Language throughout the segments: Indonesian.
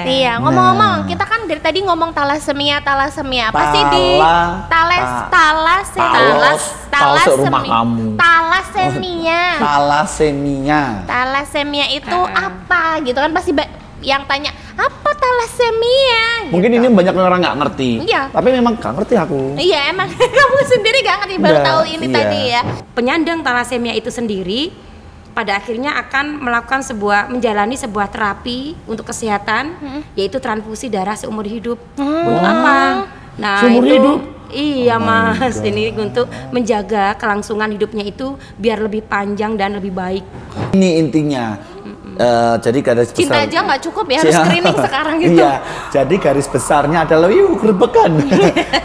Iya, ngomong-ngomong, kita kan dari tadi ngomong thalassemia. Apa sih di thalassemia itu apa gitu kan, pasti yang tanya apa thalassemia mungkin gitu. Ini banyak orang nggak ngerti. Iya. Tapi memang nggak ngerti aku. Iya, emang kamu sendiri nggak ngerti, baru tahu ini tadi ya. Penyandang thalassemia itu sendiri pada akhirnya akan menjalani sebuah terapi untuk kesehatan, yaitu transfusi darah seumur hidup. Untuk apa? Nah, seumur hidup? Iya Mas, ini untuk menjaga kelangsungan hidupnya itu biar lebih panjang dan lebih baik. Ini intinya. Jadi garis besar cinta aja nggak cukup ya, harus screening sekarang gitu. Iya, jadi garis besarnya adalah gerbekan.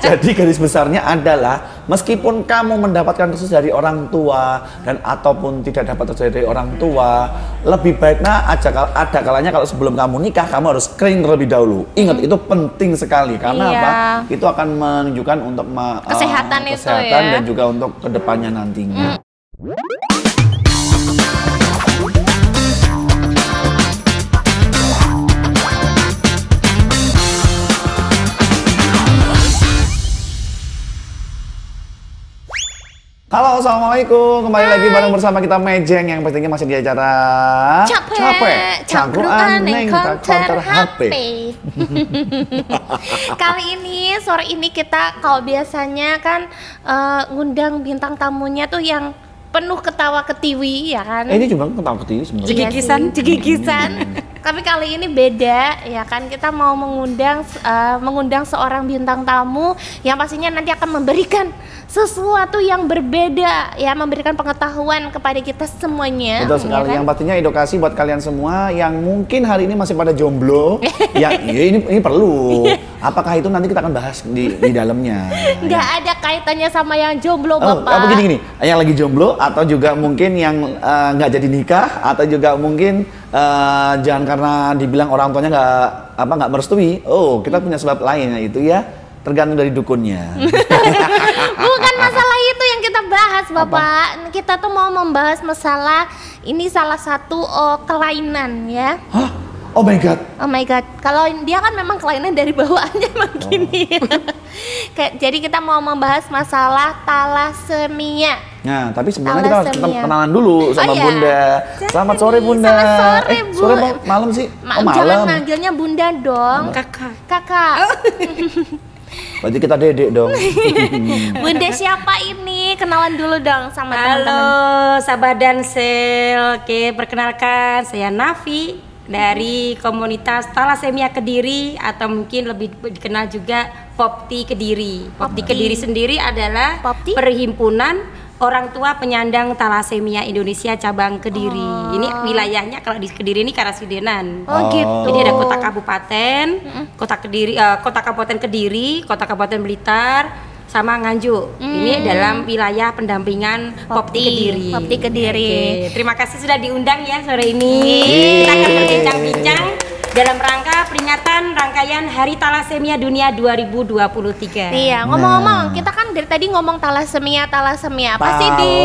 Jadi garis besarnya adalah meskipun kamu mendapatkan restu dari orang tua dan ataupun tidak dapat restu dari orang tua, lebih baiknya ada kalanya kalau sebelum kamu nikah kamu harus screening terlebih dahulu. Ingat itu penting sekali karena apa? Itu akan menunjukkan untuk kesehatan ya. Dan juga untuk kedepannya nantinya. Halo, assalamualaikum. Kembali lagi bareng bersama kita Mejeng yang pastinya masih di acara capek cangkruan neng konter HP. Kali ini sore ini kita kalau biasanya kan ngundang bintang tamunya tuh yang penuh ketawa ketiwi ya kan. Ini cuma ketawa ketiwi sebenarnya. Cekikisan. Tapi kali ini beda ya kan, kita mau mengundang seorang bintang tamu yang pastinya nanti akan memberikan sesuatu yang berbeda ya, memberikan pengetahuan kepada kita semuanya. Betul sekali, ya kan? Yang pastinya edukasi buat kalian semua yang mungkin hari ini masih pada jomblo. ini perlu. Apakah itu nanti kita akan bahas di dalamnya. Nggak ada kaitannya sama yang jomblo, Bapak. Apa gini, yang lagi jomblo atau juga mungkin yang nggak jadi nikah atau juga mungkin jangan karena dibilang orang tuanya nggak merestui. Kita punya sebab lain, yaitu ya tergantung dari dukunnya. Bukan masalah itu yang kita bahas, Bapak. Kita tuh mau membahas masalah ini, salah satu kelainan ya. Hah? Oh my god. Oh my god. Kalau dia kan memang kelainan dari bawaannya begini. Jadi kita mau membahas masalah thalassemia. Nah, tapi sebenarnya kita harus kenalan dulu sama Bunda. Selamat sore Bunda. Selamat sore, Bu. Sore malam sih. Malam. Jangan manggilnya Bunda dong. Kakak. Berarti kita dedek dong. Bunda siapa ini? Kenalan dulu dong sama teman-teman. Halo, sahabat Dansel. Oke, perkenalkan saya Nafi dari komunitas Thalassemia Kediri, atau mungkin lebih dikenal juga Popti Kediri. Popti Kediri sendiri adalah perhimpunan orang tua penyandang thalassemia Indonesia cabang Kediri. Ini wilayahnya kalau di Kediri ini Karasidenan. Gitu. Jadi ada kota kabupaten, kota kabupaten Kediri, kota kabupaten Blitar, sama Nganjuk. Ini dalam wilayah pendampingan Popti Kediri. Popti Kediri. Oke, terima kasih sudah diundang ya sore ini. Kita akan berbincang-bincang dalam rangka peringatan rangkaian Hari Thalassemia Dunia 2023. Iya, ngomong-ngomong, kita kan dari tadi ngomong thalassemia. Apa sih di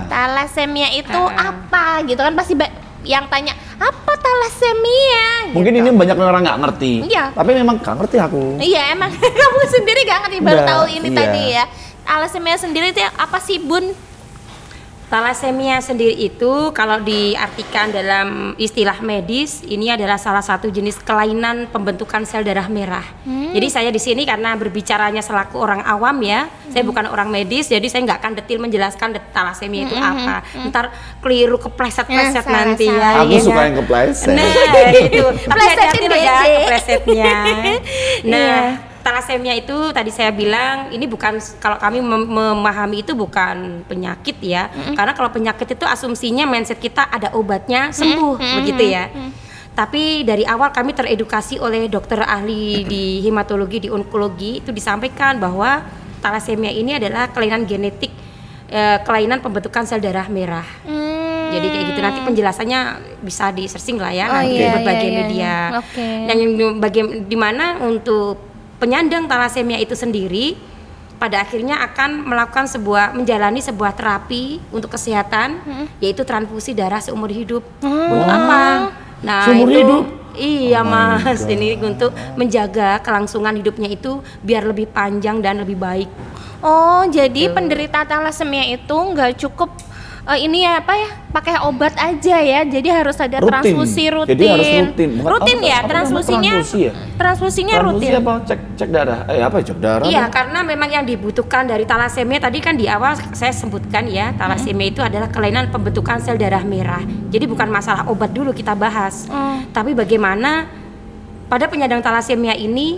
thalassemia itu apa gitu kan, pasti yang tanya apa thalassemia gitu. Mungkin ini banyak orang nggak ngerti. Iya. Tapi memang nggak ngerti aku. Iya, emang kamu sendiri nggak ngerti, baru tahu ini tadi ya. Thalassemia sendiri itu apa sih, Bun? Thalassemia sendiri itu kalau diartikan dalam istilah medis, ini adalah salah satu jenis kelainan pembentukan sel darah merah. Jadi saya di sini karena berbicaranya selaku orang awam ya, saya bukan orang medis, jadi saya nggak akan detil menjelaskan thalassemia itu apa. Ntar keliru kepleset-pleset nanti ya. Aku suka yang kepleset. Nah itu, tapi hati-hati ya keplesetnya. Nah, thalassemia itu tadi saya bilang ini bukan, kalau kami memahami itu bukan penyakit ya. Karena kalau penyakit itu asumsinya mindset kita ada obatnya sembuh begitu ya. Tapi dari awal kami teredukasi oleh dokter ahli di hematologi, di onkologi, itu disampaikan bahwa thalassemia ini adalah kelainan genetik, kelainan pembentukan sel darah merah. Jadi kayak gitu, nanti penjelasannya bisa di searching lah ya nanti di berbagai media. Dan yang bagian dimana untuk penyandang thalassemia itu sendiri, pada akhirnya akan menjalani sebuah terapi untuk kesehatan, yaitu transfusi darah seumur hidup. Untuk apa? Nah, seumur hidup? Iya Mas, ini untuk menjaga kelangsungan hidupnya itu biar lebih panjang dan lebih baik. Oh, jadi penderita thalassemia itu nggak cukup ini ya apa ya, pakai obat aja ya, jadi harus ada transfusi rutin. Jadi harus rutin. Rutin ya, transfusinya. Transfusinya rutin. Transfusi apa? Cek darah. Apa cek darah? Iya, karena memang yang dibutuhkan dari thalassemia tadi kan di awal saya sebutkan ya, thalassemia itu adalah kelainan pembentukan sel darah merah. Jadi bukan masalah obat dulu kita bahas, tapi bagaimana pada penyandang thalassemia ini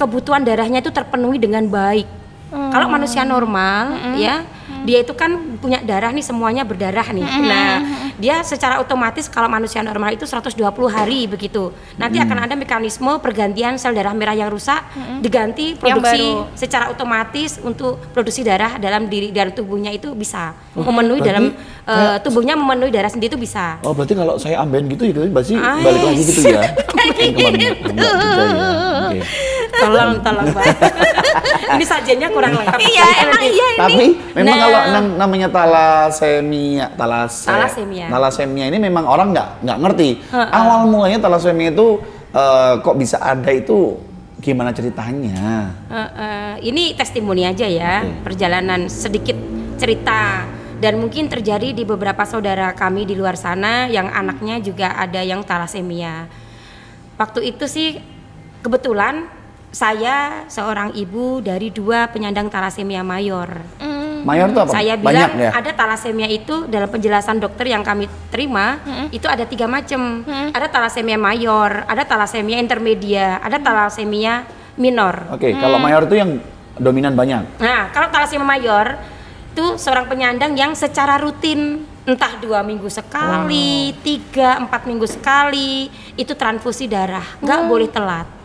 kebutuhan darahnya itu terpenuhi dengan baik. Kalau manusia normal ya, dia itu kan punya darah nih, semuanya berdarah nih. Nah, dia secara otomatis kalau manusia normal itu 120 hari begitu. Nanti akan ada mekanisme pergantian sel darah merah yang rusak diganti produksi secara otomatis untuk produksi darah dalam tubuhnya itu bisa memenuhi dalam tubuhnya memenuhi darah sendiri itu bisa. Oh, berarti kalau saya amben gitu ya berarti balik lagi gitu ya. Tolong Pak. Ini sajiannya kurang lengkap. Iya, emang iya ini. Tapi memang kalau namanya thalassemia ini memang orang nggak ngerti. Awal mulanya thalassemia itu kok bisa ada itu gimana ceritanya? Ini testimoni aja ya, perjalanan sedikit cerita, dan mungkin terjadi di beberapa saudara kami di luar sana yang anaknya juga ada yang thalassemia. Waktu itu sih kebetulan saya seorang ibu dari 2 penyandang thalassemia mayor. Mayor itu apa? Saya bilang banyak, ya? Ada thalassemia itu dalam penjelasan dokter yang kami terima itu ada 3 macam. Ada thalassemia mayor, ada thalassemia intermedia, ada thalassemia minor. Oke, kalau mayor itu yang dominan banyak. Nah, kalau thalassemia mayor itu seorang penyandang yang secara rutin, entah 2 minggu sekali, 3-4 minggu sekali, itu transfusi darah, nggak boleh telat.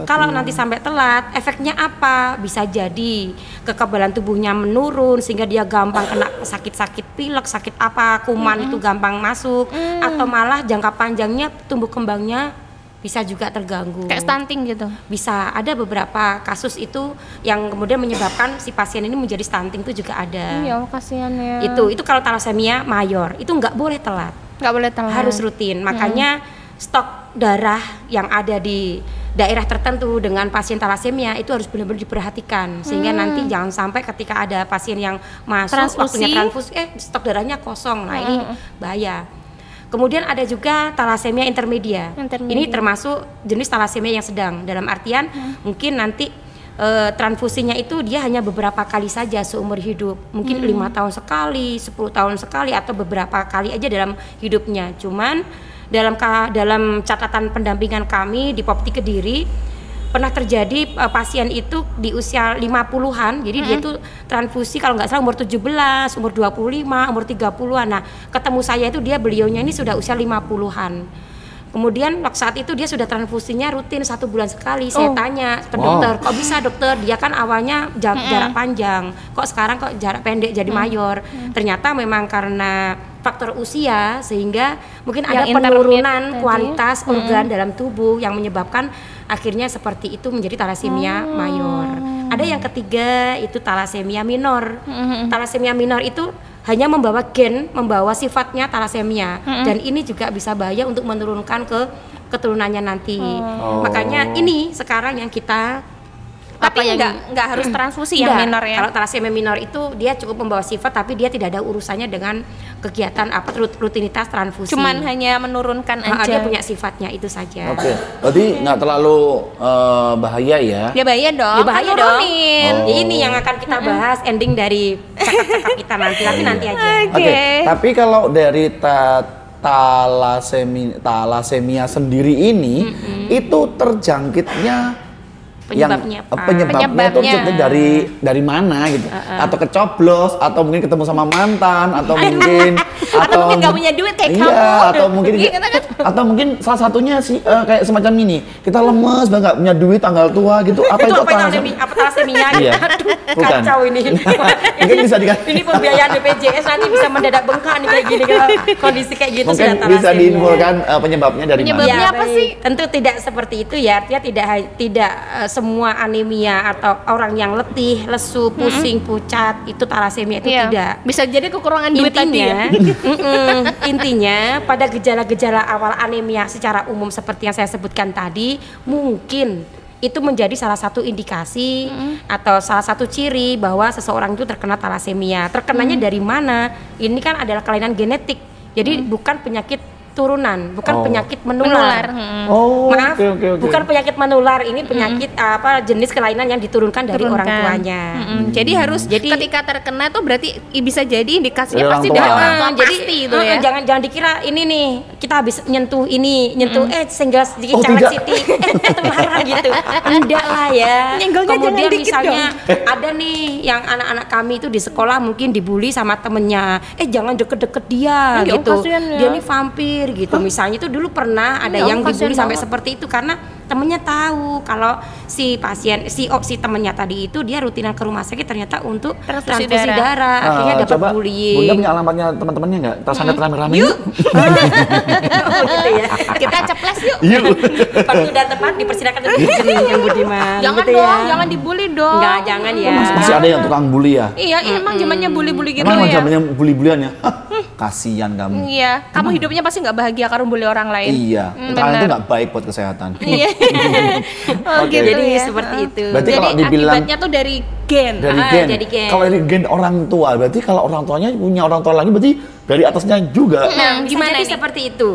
Kalau nanti sampai telat, efeknya apa? Bisa jadi kekebalan tubuhnya menurun sehingga dia gampang kena sakit-sakit pilek, sakit apa, kuman itu gampang masuk, atau malah jangka panjangnya tumbuh kembangnya bisa juga terganggu. Kayak stunting gitu. Bisa, ada beberapa kasus itu yang kemudian menyebabkan si pasien ini menjadi stunting itu juga ada. Iya, kasihan ya. Itu kalau thalassemia mayor, itu nggak boleh telat. Nggak boleh telat. Harus rutin. Makanya stok darah yang ada di daerah tertentu dengan pasien thalassemia itu harus benar-benar diperhatikan sehingga nanti jangan sampai ketika ada pasien yang masuk waktunya transfusi stok darahnya kosong. Nah, ini bahaya. Kemudian ada juga thalassemia intermedia. Ini termasuk jenis thalassemia yang sedang, dalam artian mungkin nanti transfusinya itu dia hanya beberapa kali saja seumur hidup, mungkin 5 tahun sekali, 10 tahun sekali, atau beberapa kali aja dalam hidupnya. Cuman dalam catatan pendampingan kami di Popti Kediri pernah terjadi pasien itu di usia 50-an, jadi dia itu transfusi kalau nggak salah umur 17, umur 25, umur 30-an. Nah, ketemu saya itu beliaunya ini sudah usia 50-an. Kemudian waktu saat itu dia sudah transfusinya rutin 1 bulan sekali. Saya tanya ke dokter, kok bisa dokter? Dia kan awalnya jarak panjang, kok sekarang kok jarak pendek jadi mayor? Ternyata memang karena faktor usia sehingga mungkin ada penurunan kualitas organ dalam tubuh yang menyebabkan akhirnya seperti itu menjadi thalassemia mayor. Ada yang ketiga itu thalassemia minor. Thalassemia minor itu hanya membawa membawa sifatnya thalassemia, dan ini juga bisa bahaya untuk menurunkan ke keturunannya nanti. Makanya ini sekarang yang kita tapi nggak harus transfusi yang minor ya. Kalau thalassemia minor itu dia cukup membawa sifat tapi dia tidak ada urusannya dengan kegiatan rutinitas transfusi. Cuman hanya menurunkan aja. Dia punya sifatnya itu saja. Oke. Berarti nggak terlalu bahaya ya? Ya bahaya dong. Ya bahaya dong. Ini yang akan kita bahas ending dari cakap-cakap kita nanti. Tapi nanti aja. Oke. Tapi kalau dari thalassemia sendiri ini itu terjangkitnya penyebabnya itu dari mana gitu, atau kecoblos, atau mungkin ketemu sama mantan, atau mungkin Atau mungkin nggak punya duit kayak iya, kamu. atau mungkin Iya, kan? atau mungkin salah satunya sih kayak semacam ini. Kita lemes banget nggak punya duit tanggal tua gitu. Apa itu apa talasemia? Iya. Aduh, Bukan. kacau ini. Mungkin bisa dikasih. Ini pembiayaan BPJS nanti bisa mendadak bengkak nih kayak gini kalau kondisi kayak gitu Mungkin sudah bisa talasemia. diinfokan penyebabnya dari mana? Penyebabnya apa baik. sih? Tentu tidak seperti itu ya. Artinya tidak semua anemia atau orang yang letih, lesu, pusing, pucat itu talasemia itu Iya. tidak. Bisa jadi kekurangan duit tadi ya. Intinya pada gejala-gejala awal anemia secara umum seperti yang saya sebutkan tadi mungkin itu menjadi salah satu indikasi atau salah satu ciri bahwa seseorang itu terkena talasemia. Terkenanya dari mana? Ini kan adalah kelainan genetik. Jadi bukan penyakit turunan, bukan penyakit menular. Oh, Maaf, oke. bukan penyakit menular, ini penyakit jenis kelainan yang diturunkan dari orang tuanya. Jadi harus ketika terkena tuh berarti bisa jadi indikasinya Dari pasti orang dari tua. orang tua Jadi pasti itu ya. jangan dikira ini nih kita habis nyentuh senggol sedikit Oh, caleg tidak. Siti ketularan gitu. Enggak lah ya. Nyenggolnya jangan Kemudian dikit misalnya ada nih yang anak-anak kami itu di sekolah mungkin dibully sama temennya. Jangan deket-deket dia Ya, gitu. kasihan ya. Dia nih vampir gitu. Misalnya itu dulu pernah ada Ya, yang kasihan dibully sampai banget. seperti itu karena temennya tahu kalau si temennya tadi itu dia rutinan ke rumah sakit ternyata untuk Transfusi transfusi darah. Akhirnya dapat Coba bullying. Bunda punya alamatnya teman-temannya nggak? Tersangka rame-rame Yuk. Oh, gitu ya. Kita ceples yuk. Yuk. Waktu udah tepat dipersilakan untuk izin yang Budiman. Jangan gitu dong, ya. jangan dibully dong. Enggak, jangan ya. Masih ada yang tukang bully ya? Iya, emang zamannya bully-bully gitu Emang ya. zamannya bully-bulian ya? Kasian kamu. Iya, kamu hidupnya pasti nggak bahagia karena bully orang lain. Iya, karena itu benar. nggak baik buat kesehatan. Iya. Oh, Oke. gitu Jadi ya. seperti itu. Berarti Jadi kalau dibilang akibatnya tuh dari gen. dari Ah, gen, dari gen. kalau dari gen orang tua, berarti kalau orang tuanya punya orang tua lagi, berarti dari atasnya juga. Nah, Bisa gimana jadi jadi seperti itu.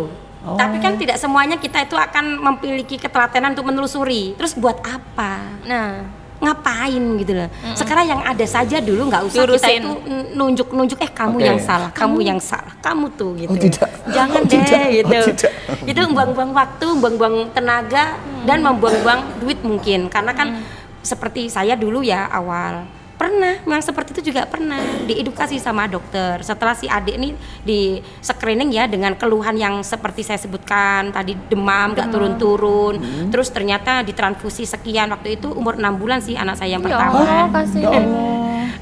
Tapi kan tidak semuanya kita itu akan memiliki ketelatenan untuk menelusuri. Terus buat apa? Nah, Ngapain gitu loh. Sekarang yang ada saja dulu nggak usah kita Lurusin. itu nunjuk-nunjuk kamu Oke. yang salah, kamu yang salah, kamu tuh gitu. Oh, tidak. Jangan Oh, deh tidak. Oh, gitu. tidak. Itu buang-buang waktu, buang-buang tenaga dan membuang-buang duit mungkin. Karena kan seperti saya dulu ya awal pernah memang seperti itu juga pernah diedukasi sama dokter setelah si adik ini di screening ya dengan keluhan yang seperti saya sebutkan tadi demam nggak turun-turun terus ternyata ditransfusi sekian waktu itu umur 6 bulan sih anak saya yang ya pertama Allah, kasih.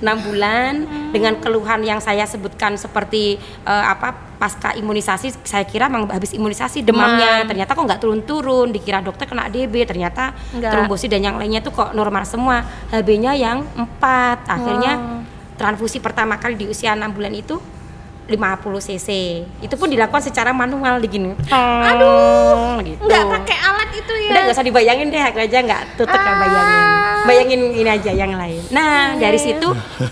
6 bulan dengan keluhan yang saya sebutkan seperti pasca imunisasi saya kira memang habis imunisasi demamnya ternyata kok nggak turun-turun dikira dokter kena DB ternyata Nggak. trombosit dan yang lainnya tuh kok normal semua HB-nya yang 4 akhirnya transfusi pertama kali di usia 6 bulan itu 50 cc itu pun dilakukan secara manual digini Aduh, gitu. nggak pakai alat itu ya. Udah gak usah dibayangin deh, aku aja nggak tutup nggak bayangin. Bayangin ini aja yang lain. Nah dari situ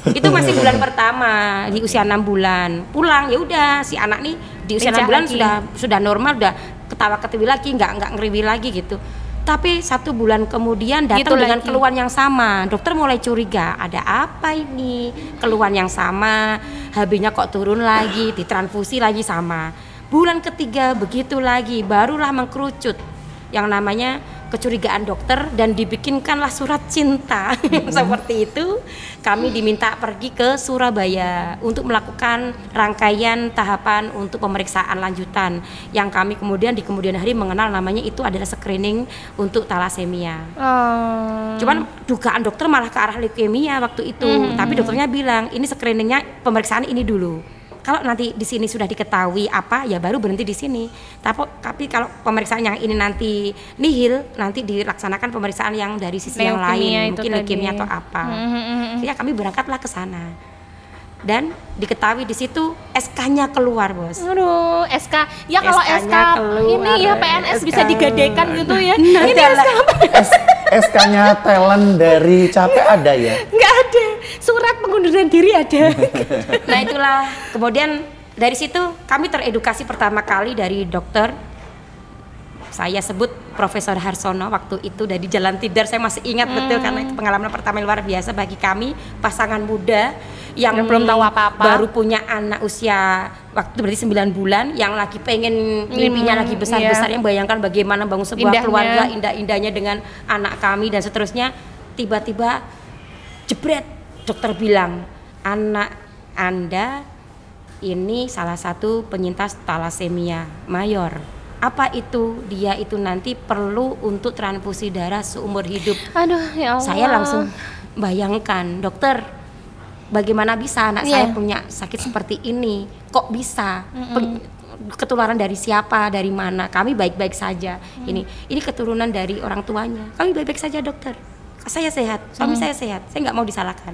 itu masih bulan pertama di usia 6 bulan. Pulang ya udah si anak nih di usia Lincah 6 bulan lagi. sudah normal, udah ketawa ketiwi lagi, nggak ngeriwi lagi gitu. Tapi 1 bulan kemudian datang Gitu dengan lagi. keluhan yang sama. Dokter mulai curiga, ada apa ini? Keluhan yang sama, HB-nya kok turun lagi, ditransfusi lagi sama. Bulan ketiga begitu lagi, barulah mengkerucut yang namanya kecurigaan dokter dan dibikinkanlah surat cinta seperti itu. Kami diminta pergi ke Surabaya untuk melakukan rangkaian tahapan untuk pemeriksaan lanjutan yang kami kemudian di kemudian hari mengenal namanya itu adalah screening untuk talasemia. Cuman dugaan dokter malah ke arah leukemia waktu itu, tapi dokternya bilang ini screeningnya pemeriksaan ini dulu. Kalau nanti di sini sudah diketahui apa, ya baru berhenti di sini. Tapi kalau pemeriksaan yang ini nanti nihil, nanti dilaksanakan pemeriksaan yang dari sisi yang Leukemia lain, itu mungkin tadi. leukemia atau apa. Ya kami berangkatlah ke sana. Dan diketahui di situ SK-nya keluar, Bos. Aduh, SK. Ya kalau SK-nya SK keluar, ini ya PNS SK. bisa digadaikan gitu ya. Nah, Ini adalah- SK apa? SK-nya talent dari capek ada ya? Nggak ada. Surat pengunduran diri ada. Nah itulah kemudian dari situ kami teredukasi pertama kali dari dokter. Saya sebut Profesor Harsono waktu itu dari Jalan Tidar, saya masih ingat betul karena itu pengalaman pertama yang luar biasa bagi kami pasangan muda yang belum tahu apa-apa. baru punya anak usia waktu itu berarti 9 bulan yang lagi pengen mimpinya lagi besar-besar, yang bayangkan bagaimana bangun sebuah Indahnya. keluarga indah-indahnya dengan anak kami dan seterusnya. Tiba-tiba jebret dokter bilang anak Anda ini salah satu penyintas talasemia mayor. Apa itu? Dia itu nanti perlu untuk transfusi darah seumur hidup. Aduh, ya Allah. Saya langsung bayangkan, dokter, bagaimana bisa anak saya punya sakit seperti ini? Kok bisa? Ketularan dari siapa? Dari mana? Kami baik-baik saja. Ini keturunan dari orang tuanya. Kami baik-baik saja, dokter. Saya sehat, suami saya sehat. Saya nggak mau disalahkan.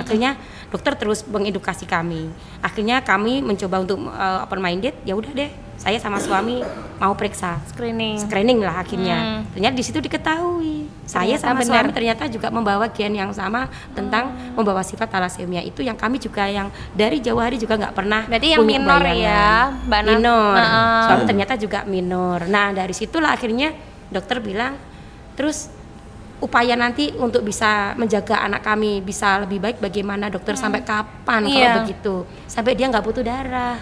Akhirnya dokter terus mengedukasi kami. Akhirnya kami mencoba untuk open minded. Ya udah deh, saya sama suami mau periksa screening lah akhirnya. Ternyata di situ diketahui saya sama suami ternyata juga membawa gen yang sama tentang membawa sifat talasemia itu, yang kami juga yang dari jauh hari juga nggak pernah. Berarti yang minor ya, Mbak Nana? Minor. Suami ternyata juga minor. Nah dari situlah akhirnya dokter bilang, terus upaya nanti untuk bisa menjaga anak kami bisa lebih baik bagaimana, dokter? Sampai kapan kalau begitu? Sampai dia nggak butuh darah.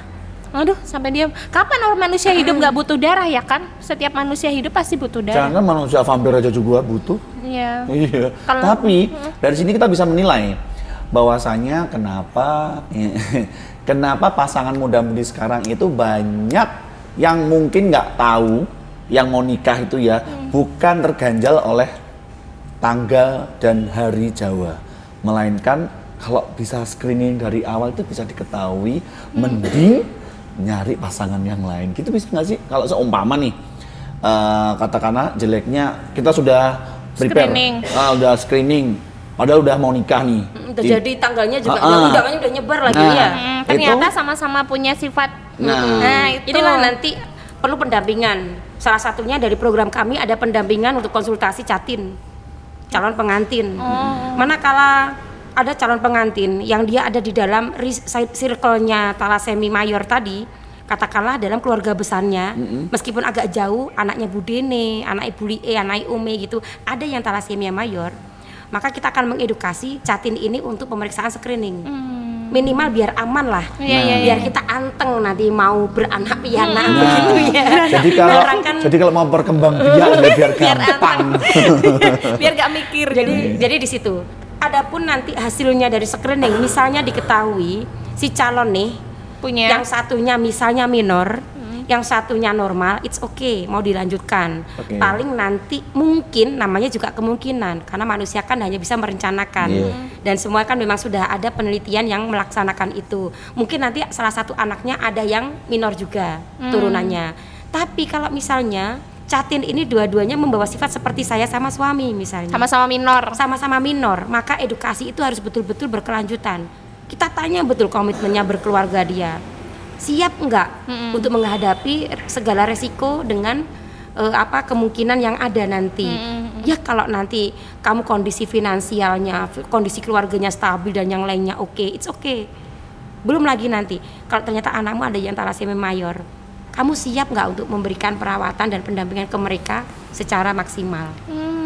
Aduh, sampai dia kapan orang manusia hidup nggak butuh darah ya kan? Setiap manusia hidup pasti butuh darah. Jangan manusia vampir aja juga butuh. Iya. Iya. Tapi dari sini kita bisa menilai bahwasanya kenapa pasangan muda-mudi sekarang itu banyak yang mungkin nggak tahu yang mau nikah itu ya, bukan terganjal oleh tanggal dan hari Jawa, melainkan kalau bisa screening dari awal itu bisa diketahui, mending nyari pasangan yang lain. Gitu bisa nggak sih? Kalau seumpama nih, katakanlah jeleknya kita sudah prepare, udah screening, padahal udah mau nikah nih. Jadi tanggalnya juga, undangannya udah nyebar lagi ya. Ternyata sama-sama punya sifat. Inilah nanti perlu pendampingan. Salah satunya dari program kami ada pendampingan untuk konsultasi catin, calon pengantin. Manakala ada calon pengantin yang dia ada di dalam circle-nya talasemi mayor tadi, katakanlah dalam keluarga besarnya, meskipun agak jauh, anaknya Bu Dene, anak Ibu Lie, anak Ume gitu, ada yang talasemia mayor, maka kita akan mengedukasi catin ini untuk pemeriksaan screening. Minimal biar aman lah, biar kita anteng nanti mau beranak pianak begitu ya. Jadi kalau mau berkembang biak biar gampang. Biar gak mikir. Jadi di situ. Adapun nanti hasilnya dari screening, misalnya diketahui si calon nih punya yang satunya misalnya minor, yang satunya normal, it's okay, mau dilanjutkan. Paling nanti mungkin, namanya juga kemungkinan, karena manusia kan hanya bisa merencanakan. Dan semua kan memang sudah ada penelitian yang melaksanakan itu. Mungkin nanti salah satu anaknya ada yang minor juga turunannya. Tapi kalau misalnya catin ini dua-duanya membawa sifat seperti saya sama suami misalnya, sama-sama minor, maka edukasi itu harus betul-betul berkelanjutan. Kita tanya betul komitmennya berkeluarga dia, siap enggak untuk menghadapi segala resiko dengan kemungkinan yang ada nanti. Ya kalau nanti kamu kondisi finansialnya, kondisi keluarganya stabil dan yang lainnya it's okay. Belum lagi nanti kalau ternyata anakmu ada yang talasemia mayor, kamu siap nggak untuk memberikan perawatan dan pendampingan ke mereka secara maksimal?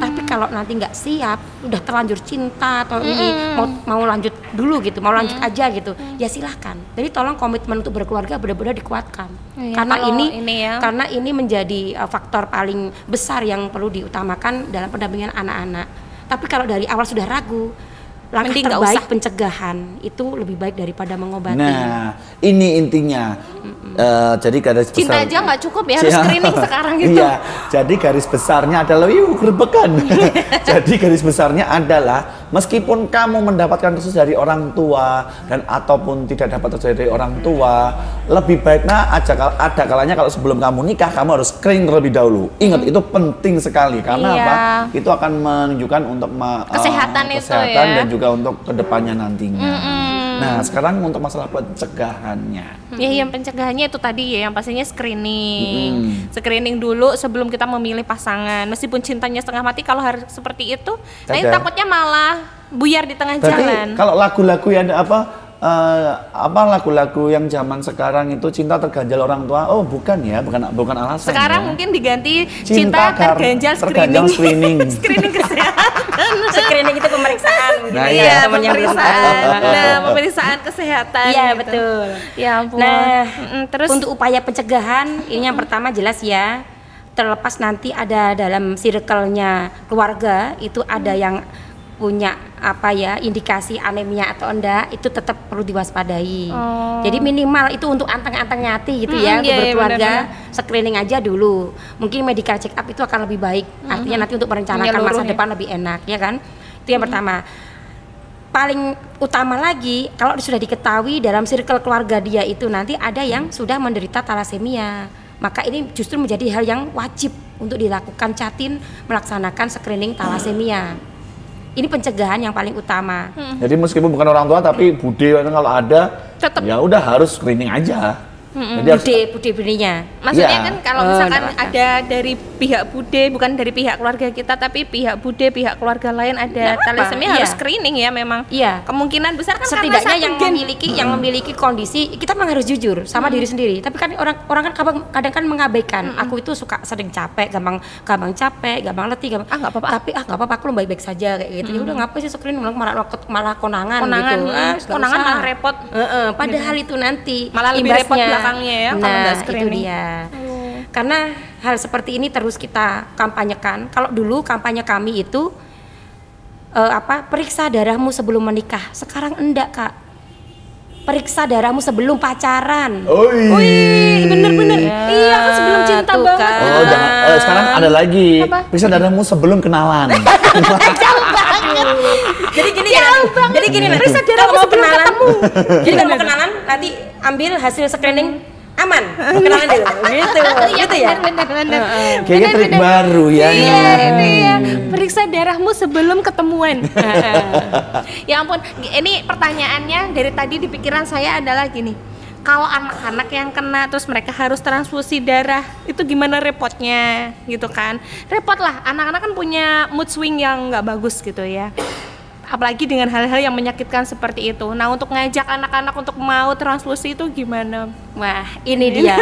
Tapi kalau nanti nggak siap, udah terlanjur cinta atau ini mau lanjut dulu gitu, mau lanjut aja gitu, ya silahkan. Jadi tolong komitmen untuk berkeluarga benar-benar dikuatkan. Karena ini menjadi faktor paling besar yang perlu diutamakan dalam pendampingan anak-anak. Tapi kalau dari awal sudah ragu, langkah terbaik pencegahan itu lebih baik daripada mengobati. Nah, ini intinya. Jadi garis besar cinta aja nggak cukup ya, harus screening sekarang gitu. Iya, jadi garis besarnya adalah gerbekan. Jadi garis besarnya adalah meskipun kamu mendapatkan restu dari orang tua dan ataupun tidak dapat restu dari orang tua, lebih baiknya ada kalanya kalau sebelum kamu nikah kamu harus screening terlebih dahulu. Ingat itu penting sekali karena apa? Itu akan menunjukkan untuk kesehatan dan juga untuk kedepannya nantinya. Nah sekarang untuk masalah pencegahannya. Ya yang pencegahannya itu tadi ya, yang pastinya screening. Screening dulu sebelum kita memilih pasangan. Meskipun cintanya setengah mati, kalau harus seperti itu, nanti takutnya malah buyar di tengah jalan. Kalau lagu-lagu yang lagu-lagu yang zaman sekarang itu cinta terganjal orang tua, bukan alasan. Sekarang mungkin diganti cinta terganjal screening. Screening kesehatan. Screening itu pemeriksaan. Nah, pemeriksaan kesehatan. Iya gitu. betul. Ya ampun. Nah, terus untuk upaya pencegahan, ini yang pertama jelas ya, terlepas nanti ada dalam circle-nya keluarga itu ada yang punya apa ya indikasi anemia atau enggak, itu tetap perlu diwaspadai. Jadi minimal itu untuk anteng-anteng nyati gitu ya, untuk berkeluarga screening aja dulu. Mungkin medical check up itu akan lebih baik. Artinya nanti untuk merencanakan masa depan lebih enak, ya kan? Itu yang pertama. Paling utama lagi, kalau sudah diketahui dalam circle keluarga dia itu nanti ada yang sudah menderita talasemia, maka ini justru menjadi hal yang wajib untuk dilakukan Jatim melaksanakan screening talasemia. Ini pencegahan yang paling utama. Jadi meskipun bukan orang tua tapi bude kalau ada, tetap ya udah harus screening aja. Jadi Bude-budenya. Maksudnya Ya. kan kalau misalkan ada dari pihak bude, bukan dari pihak keluarga kita, tapi pihak bude, pihak keluarga lain ada talasemia, harus screening ya memang. Iya. Kemungkinan besar kan Setidaknya karena yang memiliki kondisi, kita memang harus jujur sama diri sendiri. Tapi kan orang kan kadang kan mengabaikan. Aku itu suka sering capek, gampang capek, gampang letih, gampang. nggak apa-apa. Tapi nggak apa-apa, aku baik-baik saja kayak gitu. Ya udah ngapain sih screening, malah konangan gitu. Nggak konangan usah. malah repot. Padahal itu nanti Malah lebih repot imbasnya. belakangnya ya kalau nggak screening. Itu dia. Karena hal seperti ini terus kita kampanyekan. Kalau dulu kampanye kami itu periksa darahmu sebelum menikah. Sekarang enggak, Kak. Periksa darahmu sebelum pacaran. Wih, bener-bener. Iya kan sebelum cinta tuh banget. kan. Oh, jangan, sekarang ada lagi. Apa? Periksa darahmu sebelum kenalan. Jauh banget. Jadi gini nanti Periksa kalau darahmu mau sebelum kenalan, ketemu. jadi kalau mau kenalan nanti ambil hasil screening aman, kenalan dulu, gitu ya. Bener. Kayaknya trik baru ya. Iya, ini ya. Periksa darahmu sebelum ketemuan. Ya ampun, ini pertanyaannya dari tadi di pikiran saya adalah gini. Kalau anak-anak yang kena terus mereka harus transfusi darah, itu gimana repotnya gitu kan? Repot lah, anak-anak kan punya mood swing yang nggak bagus gitu ya. Apalagi dengan hal-hal yang menyakitkan seperti itu. Nah, untuk ngajak anak-anak untuk mau transfusi itu gimana? Wah, ini dia.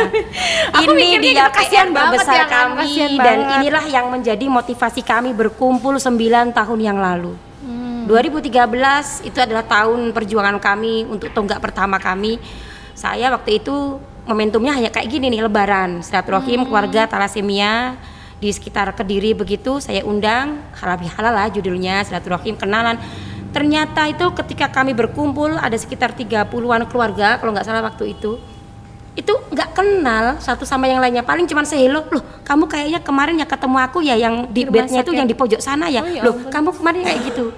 Aku Ini mikirnya dia gitu, kasihan PR banget terbesar ya kan, kami kasihan dan banget. inilah yang menjadi motivasi kami berkumpul 9 tahun yang lalu. 2013 itu adalah tahun perjuangan kami untuk tonggak pertama kami. Saya waktu itu momentumnya hanya kayak gini nih, lebaran, silaturahim keluarga talasemia di sekitar Kediri begitu, saya undang halal bihalal lah judulnya, silaturahim kenalan. Ternyata itu ketika kami berkumpul ada sekitar 30-an keluarga kalau nggak salah waktu itu nggak kenal satu sama yang lainnya, paling cuma sehelo, loh kamu kayaknya kemarin ya ketemu aku ya yang di bednya itu yang di pojok sana ya, loh kamu kemarin kayak gitu.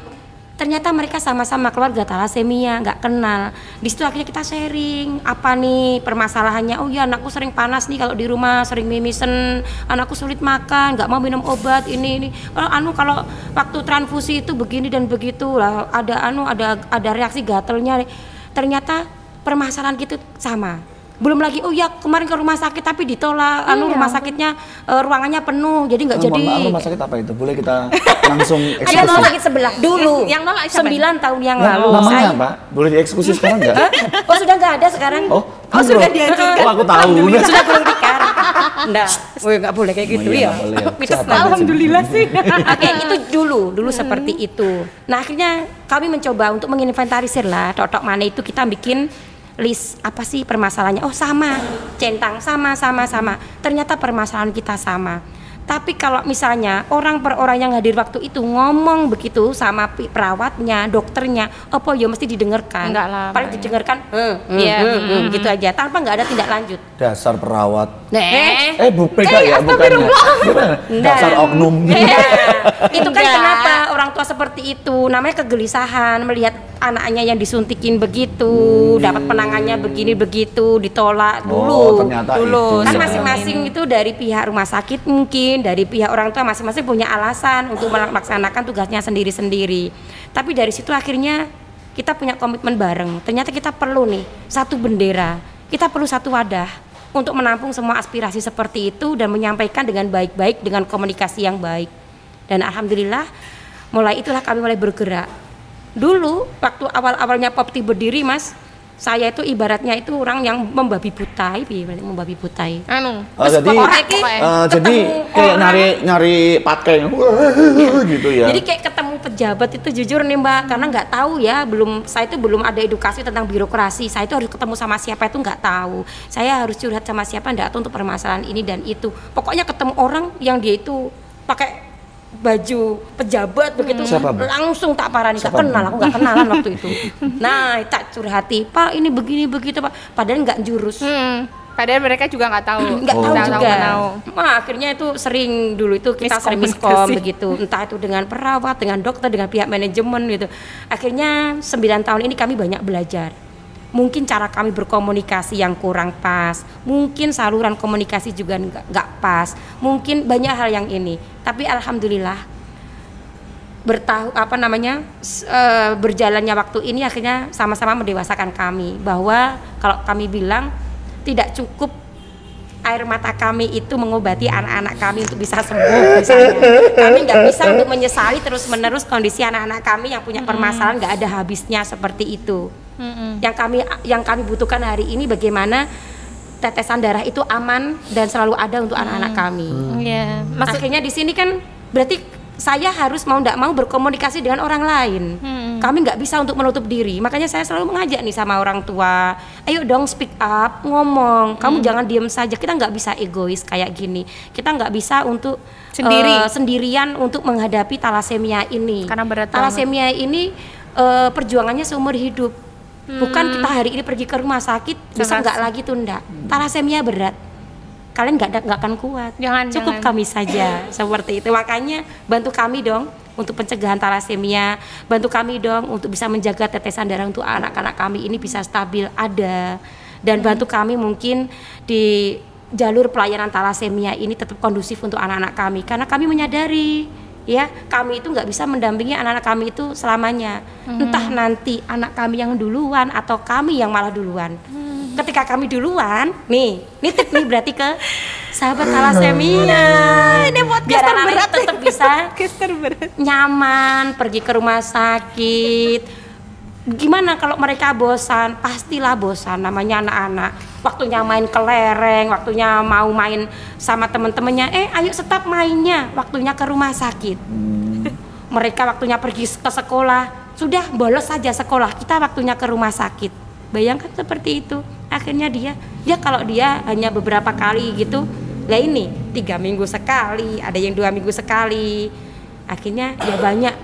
Ternyata mereka sama-sama keluarga talasemia, nggak kenal. Di situ akhirnya kita sharing apa nih permasalahannya. Oh ya, anakku sering panas nih kalau di rumah, sering mimisen, anakku sulit makan, nggak mau minum obat ini. Kalau waktu transfusi itu begini dan begitu lah, ada reaksi gatelnya. Ternyata permasalahan gitu sama. Belum lagi, oh ya kemarin ke rumah sakit tapi ditolak, rumah sakitnya ruangannya penuh, jadi nggak jadi. Mohon maaf, rumah sakit apa itu? Boleh kita langsung Ada eksekusi? rumah sakit sebelah dulu. Yang nolak siapa? 9 tahun yang Nah, lalu. namanya apa? Boleh dieksekusi sekarang nggak? Oh sudah nggak ada sekarang? Oh sudah belum. dihancurkan. Oh, aku tahu. Sudah gulung tikar. Enggak, nggak boleh kayak gitu Oh, iya, ya. nggak boleh. Mitos Siapa? banget. Alhamdulillah sih. Oke, itu dulu seperti itu. Nah akhirnya kami mencoba untuk menginventarisir lah, tok mana itu kita bikin list apa sih permasalahannya. Oh sama, centang sama. Ternyata permasalahan kita sama. Tapi kalau misalnya orang per orang yang hadir waktu itu ngomong begitu sama perawatnya, dokternya, apa ya mesti didengarkan. Enggak lah, paling Mbak, didengarkan, gitu aja, tanpa nggak ada tindak lanjut. Dasar perawat. Beda ya, bukan. Dasar oknum. Itu kan Enggak. kenapa orang tua seperti itu, namanya kegelisahan melihat anaknya yang disuntikin begitu, dapat penangannya begini begitu, ditolak Oh, ternyata itu. kan Ya. masing-masing itu dari pihak rumah sakit mungkin, dari pihak orang tua masing-masing punya alasan untuk melaksanakan tugasnya sendiri-sendiri. Tapi dari situ akhirnya kita punya komitmen bareng. Ternyata kita perlu nih satu bendera, kita perlu satu wadah untuk menampung semua aspirasi seperti itu dan menyampaikan dengan baik-baik dengan komunikasi yang baik. Dan alhamdulillah mulai itulah kami mulai bergerak. Dulu waktu awal-awalnya Popti berdiri, Mas, saya itu ibaratnya itu orang yang membabi butai. Jadi kayak nyari pakai gitu ya. Jadi kayak ketemu pejabat itu jujur nih Mbak, karena nggak tahu ya, saya itu belum ada edukasi tentang birokrasi. Saya itu harus ketemu sama siapa itu nggak tahu. Saya harus curhat sama siapa nggak tahu untuk permasalahan ini dan itu. Pokoknya ketemu orang yang dia itu pakai baju pejabat begitu, Siapa, Bu? langsung tak parani, gak Siapa, Bu? kenal, aku gak kenalan waktu itu. Nah, tak curhati, Pak ini begini begitu Pak, padahal nggak jurus. Padahal mereka juga nggak tahu. Nggak tahu Nggak juga. tahu. Wah, akhirnya itu sering dulu itu kita sering miskom Miskomunikasi. begitu, entah itu dengan perawat, dengan dokter, dengan pihak manajemen gitu. Akhirnya 9 tahun ini kami banyak belajar. Mungkin cara kami berkomunikasi yang kurang pas, mungkin saluran komunikasi juga nggak pas, mungkin banyak hal yang ini. Tapi alhamdulillah berjalannya waktu ini akhirnya sama-sama mendewasakan kami, bahwa kalau kami bilang tidak cukup air mata kami itu mengobati anak-anak kami untuk bisa sembuh misalnya. Kami nggak bisa untuk menyesali terus-menerus kondisi anak-anak kami yang punya permasalahan nggak ada habisnya seperti itu. Yang kami butuhkan hari ini bagaimana tetesan darah itu aman dan selalu ada untuk anak-anak kami. Iya. Akhirnya di sini kan berarti saya harus mau tidak mau berkomunikasi dengan orang lain. Kami nggak bisa untuk menutup diri. Makanya saya selalu mengajak nih sama orang tua, ayo dong speak up, ngomong. Kamu jangan diem saja. Kita nggak bisa egois kayak gini. Kita nggak bisa untuk sendirian untuk menghadapi talasemia ini. Karena berat talasemia ini perjuangannya seumur hidup. Bukan kita hari ini pergi ke rumah sakit bisa nggak lagi tunda. Talasemia berat. Kalian nggak akan kuat. Cukup kami saja seperti itu. Makanya bantu kami dong untuk pencegahan talasemia, bantu kami dong untuk bisa menjaga tetesan darah untuk anak-anak kami ini bisa stabil ada, dan bantu kami mungkin di jalur pelayanan talasemia ini tetap kondusif untuk anak-anak kami, karena kami menyadari ya kami itu nggak bisa mendampingi anak-anak kami itu selamanya. Entah nanti anak kami yang duluan atau kami yang malah duluan. Ketika kami duluan, nih tip nih berarti ke sahabat talasemia. Ini buat biar anak-anak tetap bisa nyaman pergi ke rumah sakit. Gimana kalau mereka bosan? Pastilah bosan, namanya anak-anak. Waktunya main kelereng, waktunya mau main sama teman-temannya. Ayo stop mainnya, waktunya ke rumah sakit. Mereka waktunya pergi ke sekolah, sudah bolos saja sekolah. Kita waktunya ke rumah sakit. Bayangkan seperti itu. Akhirnya dia kalau dia hanya beberapa kali gitu, lah ini 3 minggu sekali, ada yang 2 minggu sekali. Akhirnya ya banyak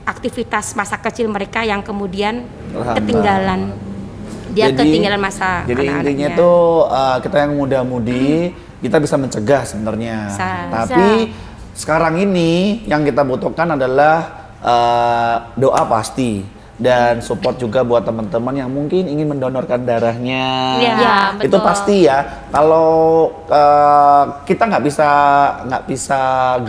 aktivitas masa kecil mereka yang kemudian ketinggalan. Dia ketinggalan masa. Jadi anak-anaknya. intinya tuh kita yang muda-mudi kita bisa mencegah sebenarnya. Tapi sekarang ini yang kita butuhkan adalah doa pasti. Dan support juga buat teman-teman yang mungkin ingin mendonorkan darahnya. Itu pasti ya. Kalau kita nggak bisa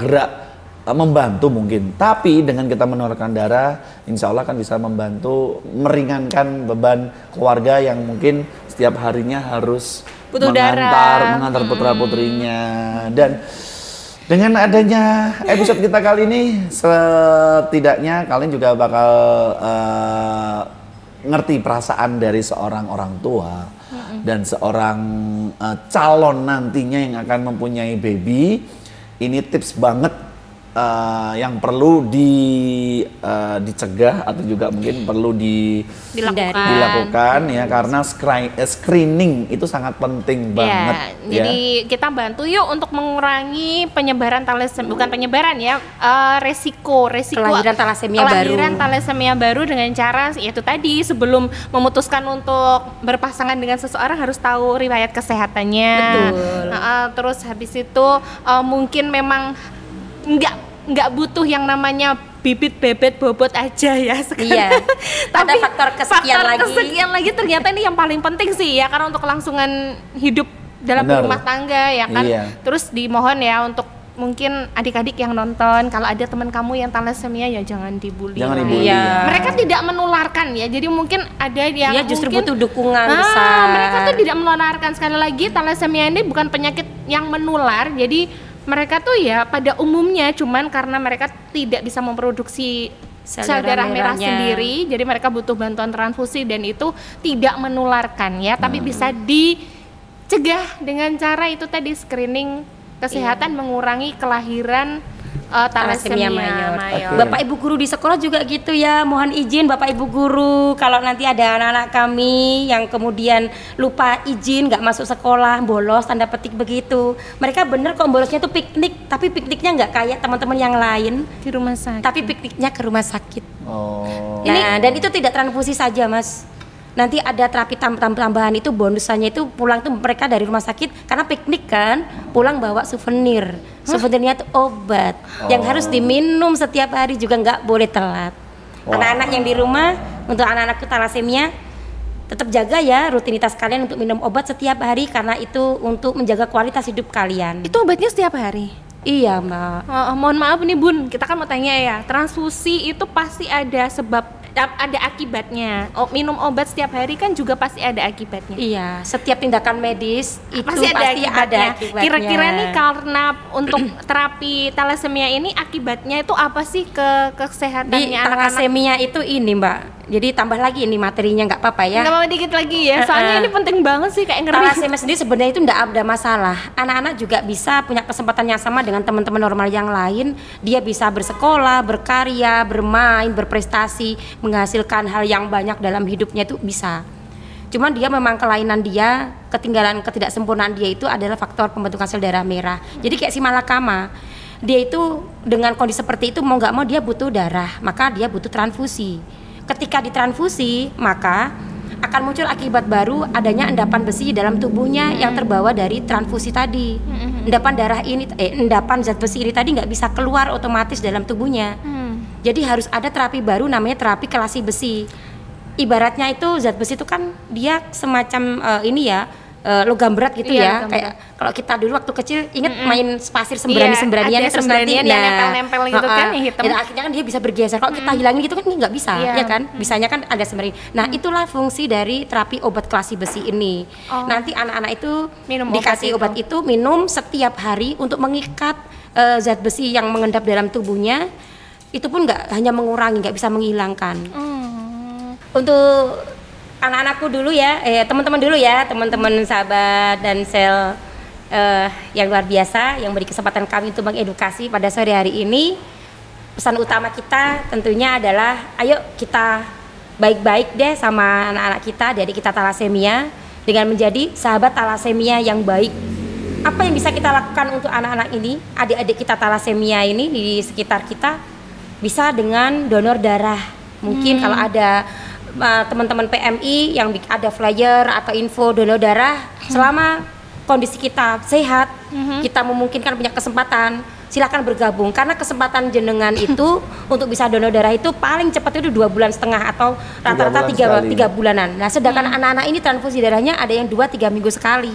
gerak membantu mungkin, tapi dengan kita mendonorkan darah, insya Allah kan bisa membantu meringankan beban keluarga yang mungkin setiap harinya harus mengantar putra-putrinya. Dan dengan adanya episode kita kali ini, setidaknya kalian juga bakal ngerti perasaan dari seorang orang tua dan seorang calon nantinya yang akan mempunyai baby. Ini tips banget yang perlu dicegah atau juga mungkin perlu dilakukan ya, karena screening itu sangat penting banget. Jadi kita bantu yuk untuk mengurangi penyebaran talasemia, bukan penyebaran ya, resiko kelahiran talasemia baru dengan cara yaitu tadi, sebelum memutuskan untuk berpasangan dengan seseorang harus tahu riwayat kesehatannya. Betul. Terus habis itu mungkin memang nggak butuh yang namanya bibit bebet bobot aja ya sekarang. Iya. Tapi ada faktor kesekian lagi ternyata ini yang paling penting sih ya, karena untuk kelangsungan hidup dalam rumah tangga ya kan. Terus dimohon ya untuk mungkin adik-adik yang nonton, kalau ada teman kamu yang talasemia ya jangan dibully. Mereka tidak menularkan ya, jadi mungkin ada yang justru mungkin butuh dukungan besar. Mereka tuh tidak menularkan. Sekali lagi, talasemia ini bukan penyakit yang menular, jadi mereka tuh ya pada umumnya cuman karena mereka tidak bisa memproduksi sel darah merah sendiri, jadi mereka butuh bantuan transfusi dan itu tidak menularkan ya, tapi bisa dicegah dengan cara itu tadi, screening kesehatan, mengurangi kelahiran Thalassemia mayor. Bapak Ibu guru di sekolah juga gitu ya. Mohon izin Bapak Ibu guru, kalau nanti ada anak-anak kami yang kemudian lupa izin, nggak masuk sekolah, bolos tanda petik begitu. Mereka bener kok bolosnya tuh piknik, tapi pikniknya nggak kayak teman-teman yang lain Di rumah sakit. tapi pikniknya ke rumah sakit. Oh. Nah, dan itu tidak transfusi saja, Mas. Nanti ada terapi tambahan itu bonusannya itu pulang tuh mereka dari rumah sakit karena piknik kan, pulang bawa souvenir. Souvenirnya itu obat yang harus diminum setiap hari juga nggak boleh telat. Anak-anak yang di rumah, untuk anak-anak thalassemia tetap jaga ya rutinitas kalian untuk minum obat setiap hari karena itu untuk menjaga kualitas hidup kalian. Itu obatnya setiap hari? Iya, Mbak. Mohon maaf nih Bun, kita kan mau tanya ya, transfusi itu pasti ada sebab, ada akibatnya. Minum obat setiap hari kan juga pasti ada akibatnya. Iya, setiap tindakan medis itu Pasti ada akibatnya. akibatnya. Kira-kira nih karena untuk terapi thalassemia ini akibatnya itu apa sih ke kesehatannya di anak-anak? thalassemia itu ini, Mbak. Jadi tambah lagi ini materinya nggak apa-apa ya. Nggak apa-apa dikit lagi ya, soalnya ini penting banget sih, kayak ngeri. Thalassemia sendiri sebenarnya itu nggak ada masalah. Anak-anak juga bisa punya kesempatan yang sama dengan teman-teman normal yang lain. Dia bisa bersekolah, berkarya, bermain, berprestasi, menghasilkan hal yang banyak dalam hidupnya itu bisa. Cuman dia memang kelainan dia, ketinggalan ketidaksempurnaan dia itu adalah faktor pembentukan sel darah merah. Jadi kayak si malakama, dia itu dengan kondisi seperti itu mau nggak mau dia butuh darah, maka dia butuh transfusi. Ketika ditransfusi, maka akan muncul akibat baru adanya endapan besi dalam tubuhnya yang terbawa dari transfusi tadi. Endapan darah ini, endapan zat besi ini tadi nggak bisa keluar otomatis dalam tubuhnya. Jadi harus ada terapi baru namanya terapi kelasi besi. Ibaratnya itu zat besi itu kan dia semacam ini ya, logam berat gitu ya. Kayak kalau kita dulu waktu kecil inget main pasir sembrani-sembranian ada terus nanti sembranian yang nempel-nempel gitu kan, yang hitam. Dan akhirnya kan dia bisa bergeser. Kalau kita hilangin gitu kan nggak bisa, ya kan? Bisanya kan ada sembrani. Nah, itulah fungsi dari terapi obat kelasi besi ini. Nanti anak-anak itu Minum dikasih obat itu minum setiap hari untuk mengikat zat besi yang mengendap dalam tubuhnya. Itu pun nggak hanya mengurangi, nggak bisa menghilangkan. Untuk anak-anakku dulu ya, teman-teman dulu ya, teman-teman sahabat dan sel yang luar biasa yang beri kesempatan kami untuk mengedukasi pada sore hari ini. Pesan utama kita tentunya adalah ayo kita baik-baik deh sama anak-anak kita dari kita thalassemia dengan menjadi sahabat thalassemia yang baik. Apa yang bisa kita lakukan untuk anak-anak ini, adik-adik kita thalassemia ini di sekitar kita, bisa dengan donor darah. Mungkin kalau ada teman-teman PMI yang ada flyer atau info donor darah, selama kondisi kita sehat, kita memungkinkan punya kesempatan, silakan bergabung karena kesempatan jenengan itu untuk bisa donor darah itu paling cepat itu 2,5 bulan atau rata-rata 3 bulanan. Nah, sedangkan anak-anak ini transfusi darahnya ada yang 2-3 minggu sekali.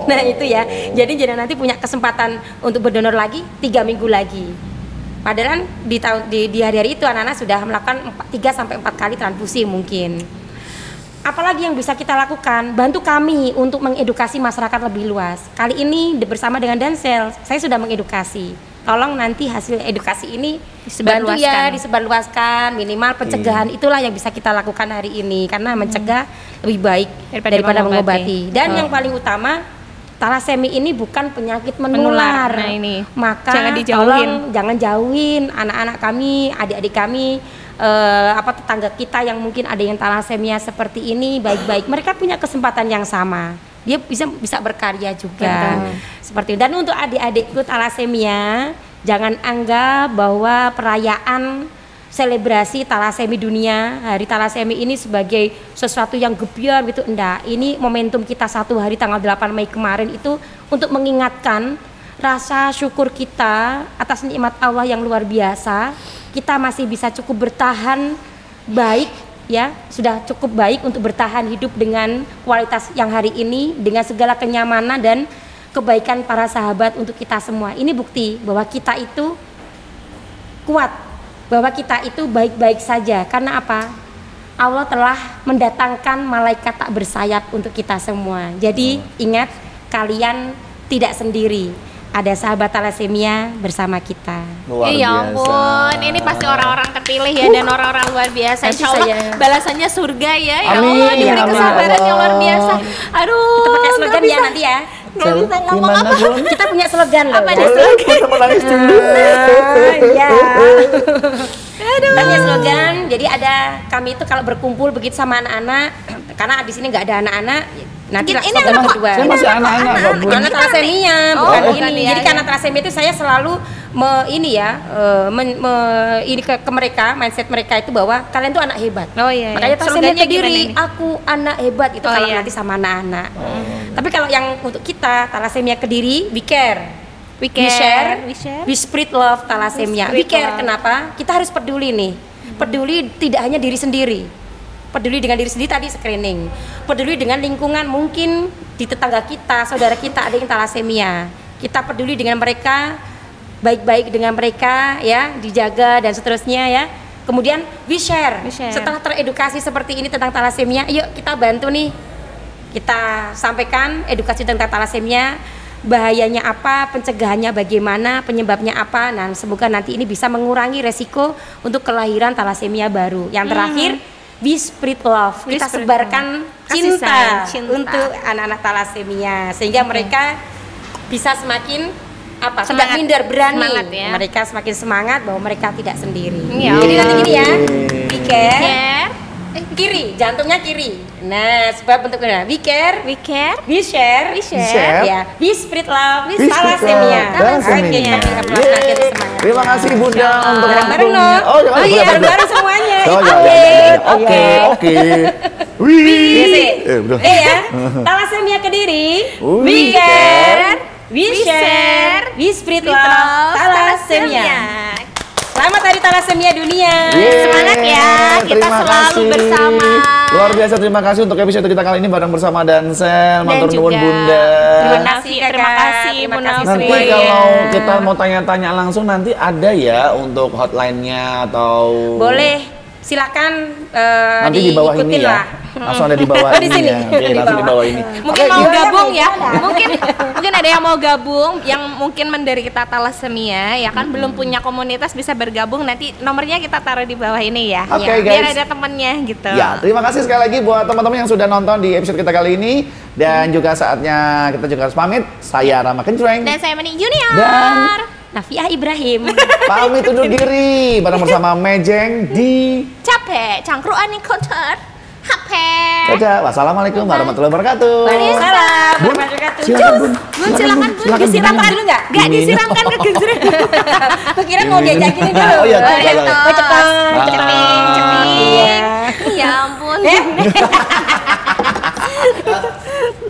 Nah, itu ya. Jadi jenengan nanti punya kesempatan untuk berdonor lagi 3 minggu lagi. Padahal di hari-hari itu anak-anak sudah melakukan 3-4 kali transfusi mungkin. Apalagi yang bisa kita lakukan? Bantu kami untuk mengedukasi masyarakat lebih luas. Kali ini bersama dengan Dansel, saya sudah mengedukasi. Tolong nanti hasil edukasi ini bantu ya disebarluaskan, minimal pencegahan itulah yang bisa kita lakukan hari ini karena mencegah lebih baik daripada mengobati. Dan yang paling utama, thalassemia ini bukan penyakit menular. Nah, ini. Maka jangan dijauhin. Jangan jauhin anak-anak kami, adik-adik kami, tetangga kita yang mungkin ada yang thalassemia seperti ini baik-baik. Mereka punya kesempatan yang sama. Dia bisa berkarya juga. Seperti itu. Dan untuk adik-adikku thalassemia, jangan anggap bahwa perayaan selebrasi thalassemia dunia, hari thalassemia ini sebagai sesuatu yang gebiar gitu, enggak. Ini momentum kita satu hari tanggal 8 Mei kemarin itu untuk mengingatkan rasa syukur kita atas nikmat Allah yang luar biasa. Kita masih bisa cukup bertahan baik ya, sudah cukup baik untuk bertahan hidup dengan kualitas yang hari ini dengan segala kenyamanan dan kebaikan para sahabat untuk kita semua. Ini bukti bahwa kita itu kuat, bahwa kita itu baik-baik saja. Karena apa? Allah telah mendatangkan malaikat tak bersayap untuk kita semua. Jadi ingat, kalian tidak sendiri. ada sahabat talasemia bersama kita. Luar Ya biasa. ampun, ini pasti orang-orang terpilih ya dan orang-orang luar biasa. Nanti Insya Allah saya- balasannya surga ya. Ya Amin, Allah, diberi amin, kesabaran Allah. yang luar biasa. Aduh, Kita pakai nggak slogan ya bisa. nanti ya. Nggak bisa ngomong Gimana, apa. Bun? Kita punya slogan loh. Apa ya. nih? Boleh, kita menangis dulu. Iya. Kita punya slogan. Jadi ada kami itu kalau berkumpul begitu sama anak-anak, karena di sini nggak ada anak-anak. Nanti Ini slogan anak- kedua. Saya masih anak-anak kok, Bun. Karena talasemia, Oh, bukan bukan ini. ya, Jadi ya. karena talasemia itu saya selalu ini ke mereka, mindset mereka itu bahwa kalian tuh anak hebat. Oh, iya, iya. Makanya talasemia Slogannya ke diri, gimana ini? aku anak hebat itu Oh, kalau iya. nanti sama anak-anak. Tapi kalau yang untuk kita talasemia ke diri, we care. We We share, We share. we spread love talasemia. We We spread care love. kenapa? Kita harus peduli nih. Peduli tidak hanya diri sendiri. Peduli dengan diri sendiri tadi screening. Peduli dengan lingkungan, mungkin di tetangga kita, saudara kita ada yang talasemia. Kita peduli dengan mereka, baik-baik dengan mereka ya, dijaga dan seterusnya ya. Kemudian we share. We share. Setelah teredukasi seperti ini tentang talasemia, yuk kita bantu nih. Kita sampaikan edukasi tentang talasemia, bahayanya apa, pencegahannya bagaimana, penyebabnya apa. Nah, semoga nanti ini bisa mengurangi resiko untuk kelahiran talasemia baru. Yang terakhir, we spread love. We Kita spread sebarkan Kasih cinta, sayang, cinta. untuk anak-anak talasemia sehingga mereka bisa semakin apa? Tidak Semangat. minder, berani. Semangat ya. Mereka semakin semangat bahwa mereka tidak sendiri. Ya Jadi nanti gini ya, Oke. we care. Care. Kiri, jantungnya kiri. Nah, sebab bentuknya we care, We care. we share, We share. Share. ya, we spread love, we We spread talasemia. love, talasemia. Oke, kita pelan-pelan Yeay. makin semangat. Terima kasih Bunda untuk Bareng-bareng waktunya. no. Oh, ya, boleh, boleh. bareng-bareng semuanya. Oh, ya, Oke. ya, ya. Oke, Iya. oke. Iya sih. Udah. Ya, talasemia ke diri, We we care, care, we share, we spread love, Love, talasemia. Selamat Hari Talasemia Dunia. Yeay. Semangat ya, kita Terima selalu kasih. bersama. Luar biasa, terima kasih untuk episode kita kali ini bareng bersama Dansel, Dan matur nuwun juga Bunda. Terima Terima kasih, kasih, terima Kakak. kasih, Terima Bu kasih Nanti Nafri. kalau kita mau tanya-tanya langsung nanti ada ya untuk hotline-nya atau Boleh, silakan nanti di bawah ini diikutin ya. lah. Langsung ada di bawah Oh, di ini sini. ya. Oke, Di langsung di bawah. bawah ini. Mungkin Oke, mau gimana? gabung ya, mungkin ada yang mau gabung, yang mungkin menderita talasemia, ya kan belum punya komunitas bisa bergabung. Nanti nomornya kita taruh di bawah ini ya, Oke, ya, biar guys. ada temennya gitu. Ya, terima kasih sekali lagi buat teman-teman yang sudah nonton di episode kita kali ini. Dan juga saatnya kita juga harus pamit. Saya Rama Kencreng. Dan saya Meni Junior. Dan- Nafiah Ibrahim. Pamit undur diri bareng bersama Mejeng di Capek, cangkruan nih kotor. HP. Dadah. Wassalamualaikum warahmatullahi wabarakatuh. Waalaikumsalam. Bun, Wabarakatuh. silakan Bun. Bun, silakan Bun, Silakan, disiramkan Bun. dulu nggak? Nggak Ini. disiramkan ke gejreng. Kukira mau diajakin dulu. Oh iya, Oh, silakan. Oh, cepat. Bye. Ceping, ceping. Iya. Ya ampun.